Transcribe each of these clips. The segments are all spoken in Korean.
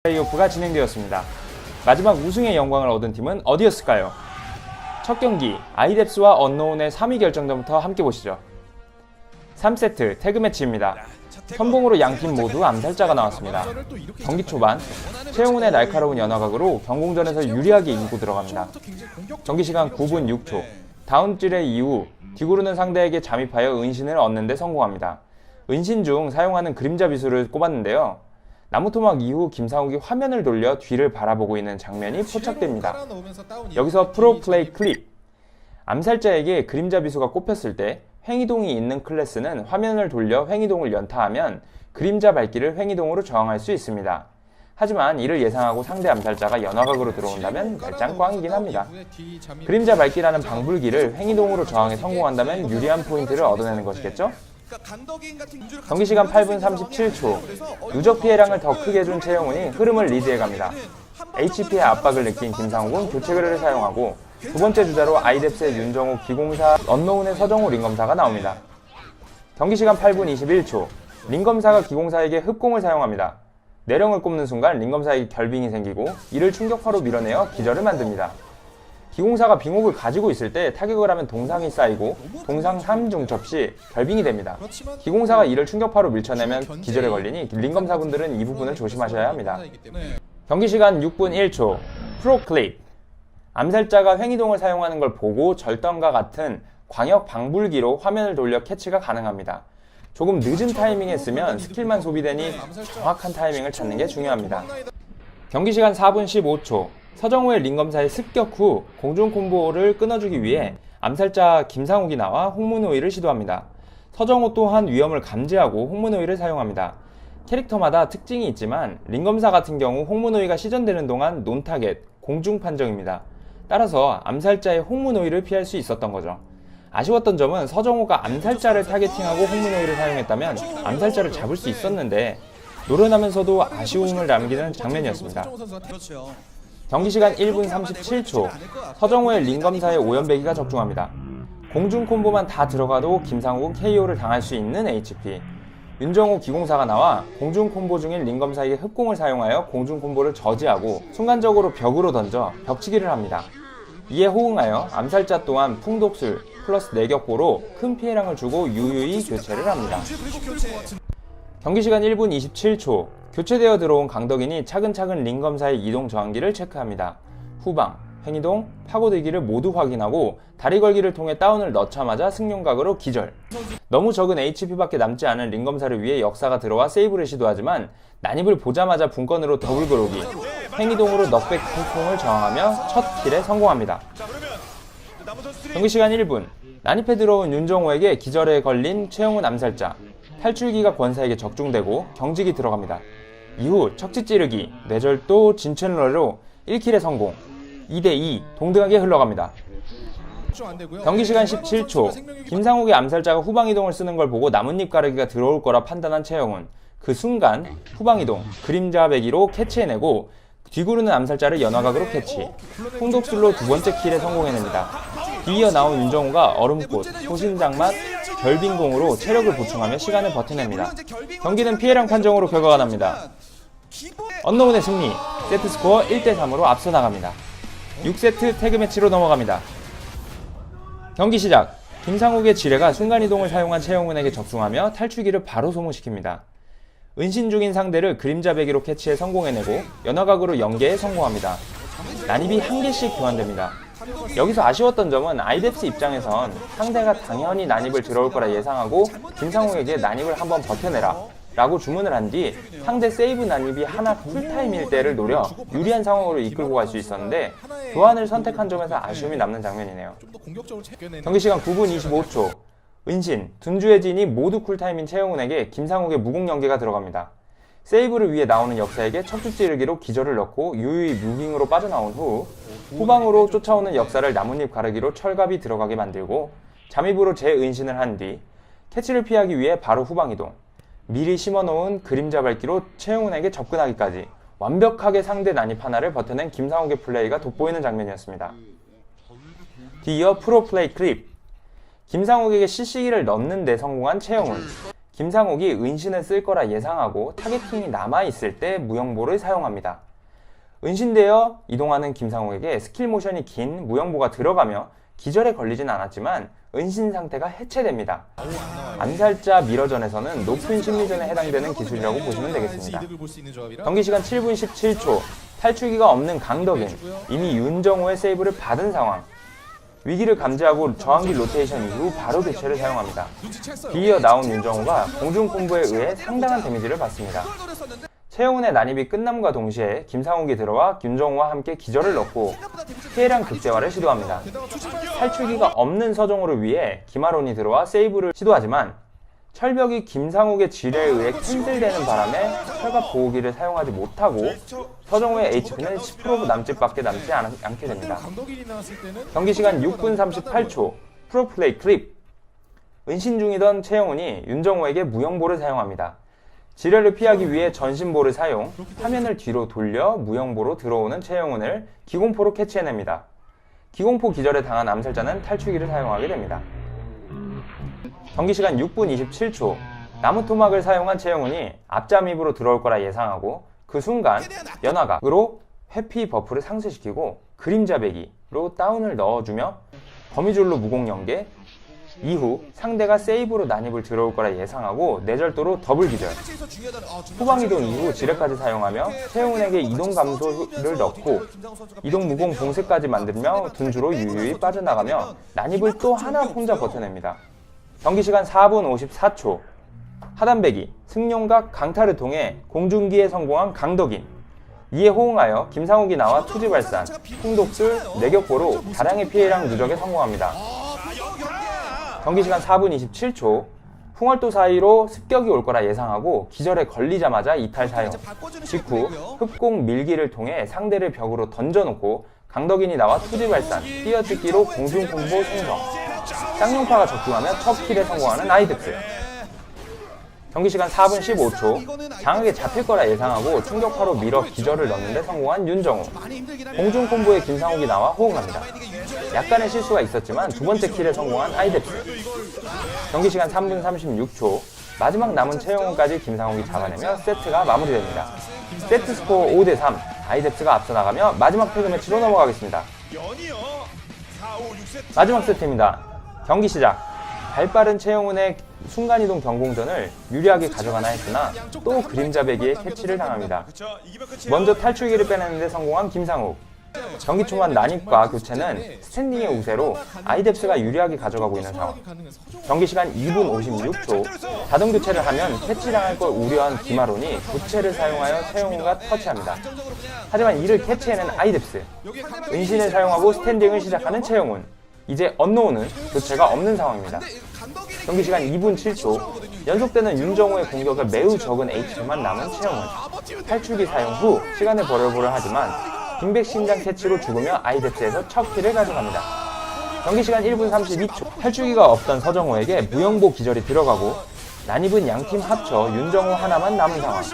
플레이오프가 진행되었습니다. 마지막 우승의 영광을 얻은 팀은 어디였을까요? 첫 경기 아이뎁스와 언노운의 3위 결정전부터 함께 보시죠. 3세트 태그매치입니다. 선봉으로 양팀 모두 암살자가 나왔습니다. 경기 초반 최용훈의 날카로운 연화각으로 경공전에서 유리하게 이기고 들어갑니다. 경기 시간 9분 6초 다운질의 이후 디구르는 상대에게 잠입하여 은신을 얻는 데 성공합니다. 은신 중 사용하는 그림자 비수를 꼽았는데요. 나무토막 이후 김상욱이 화면을 돌려 뒤를 바라보고 있는 장면이 포착됩니다. 여기서 프로플레이 클립. 암살자에게 그림자 비수가 꼽혔을 때 횡이동이 있는 클래스는 화면을 돌려 횡이동을 연타하면 그림자 밟기를 횡이동으로 저항할 수 있습니다. 하지만 이를 예상하고 상대 암살자가 연화각으로 들어온다면 말짱 꽝이긴 합니다. 그림자 밟기라는 방불기를 횡이동으로 저항에 성공한다면 유리한 포인트를 얻어내는 것이겠죠? 경기 시간 8분 37초 누적 피해량을 더 크게 준 최영훈이 흐름을 리드해갑니다. HP의 압박을 느낀 김상욱은 교체글을 사용하고 두 번째 주자로 아이뎁스의 윤정우 기공사, 언노운의 서정우 링검사가 나옵니다. 경기 시간 8분 21초 링검사가 기공사에게 흡공을 사용합니다. 내령을 꼽는 순간 링검사에게 결빙이 생기고 이를 충격파로 밀어내어 기절을 만듭니다. 기공사가 빙옥을 가지고 있을 때 타격을 하면 동상이 쌓이고 동상 3중첩 시 결빙이 됩니다. 기공사가 이를 충격파로 밀쳐내면 기절에 걸리니 링검사분들은 이 부분을 조심하셔야 합니다. 경기 시간 6분 1초 프로클립. 암살자가 횡이동을 사용하는 걸 보고 절단과 같은 광역 방불기로 화면을 돌려 캐치가 가능합니다. 조금 늦은 타이밍에 쓰면 스킬만 소비되니 정확한 타이밍을 찾는 게 중요합니다. 경기 시간 4분 15초 서정우의 링검사의 습격 후 공중 콤보를 끊어주기 위해 암살자 김상욱이 나와 홍문호이를 시도합니다. 서정우 또한 위험을 감지하고 홍문호이를 사용합니다. 캐릭터마다 특징이 있지만 링검사 같은 경우 홍문호이가 시전되는 동안 논타겟, 공중 판정입니다. 따라서 암살자의 홍문호이를 피할 수 있었던 거죠. 아쉬웠던 점은 서정우가 암살자를 타겟팅하고 홍문호이를 사용했다면 암살자를 잡을 수 있었는데 노련하면서도 아쉬움을 남기는 장면이었습니다. 경기 시간 1분 37초 서정우의 링검사의 오연배기가 적중합니다. 공중 콤보만 다 들어가도 김상욱은 KO를 당할 수 있는 HP. 윤정우 기공사가 나와 공중 콤보 중인 링검사에게 흡공을 사용하여 공중 콤보를 저지하고 순간적으로 벽으로 던져 벽치기를 합니다. 이에 호응하여 암살자 또한 풍독술 플러스 내격보로 큰 피해량을 주고 유유히 교체를 합니다. 경기 시간 1분 27초 교체되어 들어온 강덕인이 차근차근 링검사의 이동 저항기를 체크합니다. 후방, 횡이동, 파고들기를 모두 확인하고 다리 걸기를 통해 다운을 넣자마자 승용각으로 기절. 너무 적은 HP밖에 남지 않은 링검사를 위해 역사가 들어와 세이브를 시도하지만 난입을 보자마자 분권으로 더블 그로기, 횡이동으로 넉백 폭풍을 저항하며 첫 킬에 성공합니다. 경기 시간 1분 난입해 들어온 윤정우에게 기절에 걸린 최영훈 암살자. 탈출기가 권사에게 적중되고 경직이 들어갑니다. 이후 척지 찌르기, 뇌절도 진채널로 1킬에 성공. 2대2 동등하게 흘러갑니다. 경기 시간 17초 김상욱의 암살자가 후방이동을 쓰는 걸 보고 나뭇잎 가르기가 들어올 거라 판단한 최영훈. 그 순간 후방이동, 그림자 배기로 캐치해내고 뒤구르는 암살자를 연화각으로 캐치. 홍독술로 두 번째 킬에 성공해냅니다. 뒤이어 나온 윤정우가 얼음꽃, 소신장맛, 결빙공으로 체력을 보충하며 시간을 버텨냅니다. 경기는 피해량 판정으로 결과가 납니다. 언노운의 승리, 세트스코어 1대3으로 앞서 나갑니다. 6세트 태그매치로 넘어갑니다. 경기 시작! 김상욱의 지뢰가 순간이동을 사용한 최영훈에게 적중하며 탈출기를 바로 소모시킵니다. 은신 중인 상대를 그림자 배기로 캐치해 성공해내고 연화각으로 연계에 성공합니다. 난입이 한 개씩 교환됩니다. 여기서 아쉬웠던 점은 아이뎁스 입장에선 상대가 당연히 난입을 들어올 거라 예상하고 김상욱에게 난입을 한번 버텨내라 라고 주문을 한 뒤 상대 세이브 난입이 하나 풀타임일 때를 노려 유리한 상황으로 이끌고 갈 수 있었는데 교환을 선택한 점에서 아쉬움이 남는 장면이네요. 경기 시간 9분 25초 은신, 둔주의 진이 모두 쿨타임인 최영훈에게 김상욱의 무공 연계가 들어갑니다. 세이브를 위해 나오는 역사에게 척추 찌르기로 기절을 넣고 유유히 무빙으로 빠져나온 후 후방으로 쫓아오는 역사를 나뭇잎 가르기로 철갑이 들어가게 만들고 잠입으로 재은신을 한 뒤 캐치를 피하기 위해 바로 후방이동, 미리 심어놓은 그림자 밟기로 최영훈에게 접근하기까지 완벽하게 상대 난입 하나를 버텨낸 김상욱의 플레이가 돋보이는 장면이었습니다. 뒤이어 프로플레이 클립. 김상욱에게 CC기를 넣는 데 성공한 최영훈. 김상욱이 은신을 쓸 거라 예상하고 타겟팅이 남아있을 때 무영보를 사용합니다. 은신되어 이동하는 김상욱에게 스킬 모션이 긴 무영보가 들어가며 기절에 걸리진 않았지만 은신 상태가 해체됩니다. 암살자 미러전에서는 높은 심리전에 해당되는 기술이라고 보시면 되겠습니다. 경기 시간 7분 17초, 탈출기가 없는 강덕인, 이미 윤정호의 세이브를 받은 상황. 위기를 감지하고 저항기 로테이션 이후 바로 대체를 사용합니다. 뒤이어 나온 윤정호가 공중 콤보에 의해 상당한 데미지를 받습니다. 최영훈의 난입이 끝남과 동시에 김상욱이 들어와 윤정호와 함께 기절을 넣고 피해량 극대화를 시도합니다. 탈출기가 없는 서정호를 위해 김아론이 들어와 세이브를 시도하지만 철벽이 김상욱의 지뢰에 의해 캔슬되는 바람에 철갑 보호기를 사용하지 못하고 서정호의 HP는 10% 남짓밖에 남지 않게 됩니다. 경기 시간 6분 38초, 프로플레이 클립. 은신 중이던 최영훈이 윤정호에게 무영보를 사용합니다. 지뢰를 피하기 위해 전신보를 사용, 화면을 뒤로 돌려 무영보로 들어오는 최영훈을 기공포로 캐치해냅니다. 기공포 기절에 당한 암살자는 탈출기를 사용하게 됩니다. 경기 시간 6분 27초, 나무 토막을 사용한 최영훈이 앞잠입으로 들어올 거라 예상하고 그 순간 연화각으로 회피 버프를 상쇄시키고 그림자 배기로 다운을 넣어주며 거미줄로 무공 연계, 이후 상대가 세이브로 난입을 들어올 거라 예상하고 내절도로 더블 기절, 후방 이동 이후 지뢰까지 사용하며 최영훈에게 이동 감소를 넣고 이동 무공 봉쇄까지 만들며 둔주로 유유히 빠져나가며 난입을 또 하나 혼자 버텨냅니다. 경기 시간 4분 54초, 하단배기, 승용각, 강타를 통해 공중기에 성공한 강덕인. 이에 호응하여 김상욱이 나와 투지발산, 풍독술, 내격보로 다량의 피해량 누적에 성공합니다. 경기 시간 4분 27초, 풍월도 사이로 습격이 올 거라 예상하고 기절에 걸리자마자 이탈 사용, 직후 흡공 밀기를 통해 상대를 벽으로 던져놓고 강덕인이 나와 투지발산, 뛰어뜯기로 공중콤보 생성, 쌍용파가 적중하며 첫 킬에 성공하는 아이덱스. 경기 시간 4분 15초, 장악에 잡힐 거라 예상하고 충격파로 밀어 기절을 넣는데 성공한 윤정호. 공중콤보에 김상욱이 나와 호응합니다. 약간의 실수가 있었지만 두 번째 킬에 성공한 아이덱스. 경기 시간 3분 36초, 마지막 남은 최영훈까지 김상욱이 잡아내며 세트가 마무리됩니다. 세트 스코어 5대3, 아이덱스가 앞서 나가며 마지막 태그 매치로 넘어가겠습니다. 마지막 세트입니다. 경기 시작. 발빠른 최영훈의 순간이동 경공전을 유리하게 가져가나 했으나 또 그림자 배기에 캐치를 당합니다. 먼저 탈출기를 빼내는데 성공한 김상욱. 경기 초반 난입과 교체는 스탠딩의 우세로 아이덱스가 유리하게 가져가고 있는 상황. 경기 시간 2분 56초, 자동 교체를 하면 캐치당할 걸 우려한 김아론이 교체를 사용하여 최영훈과 터치합니다. 하지만 이를 캐치해낸 아이덱스. 은신을 사용하고 스탠딩을 시작하는 최영훈. 이제 언노운은 교체가 없는 상황입니다. 경기 시간 2분 7초, 연속되는 윤정호의 공격을 매우 적은 HP만 남은 최영훈. 탈출기 사용 후 시간을 벌어보려 하지만 빙백 신장 캐치로 죽으며 아이덱스에서 첫 킬을 가져갑니다. 경기 시간 1분 32초, 탈출기가 없던 서정호에게 무영보 기절이 들어가고 난입은 양팀 합쳐 윤정호 하나만 남은 상황.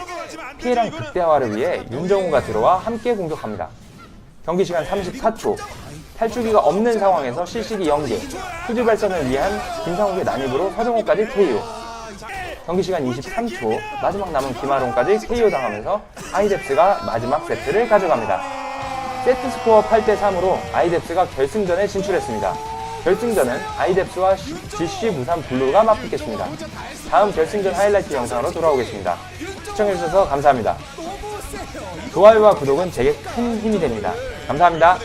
피해량 극대화를 위해 윤정호가 들어와 함께 공격합니다. 경기 시간 34초, 탈출기가 없는 상황에서 실시기 연계, 투지 발전을 위한 김상욱의 난입으로 서정호까지 KO. 경기 시간 23초, 마지막 남은 김아론까지 KO 당하면서 아이덱스가 마지막 세트를 가져갑니다. 세트 스코어 8대3으로 아이덱스가 결승전에 진출했습니다. 결승전은 아이덱스와 GC 무산 블루가 맞붙겠습니다. 다음 결승전 하이라이트 영상으로 돌아오겠습니다. 시청해주셔서 감사합니다. 좋아요와 구독은 제게 큰 힘이 됩니다. 감사합니다.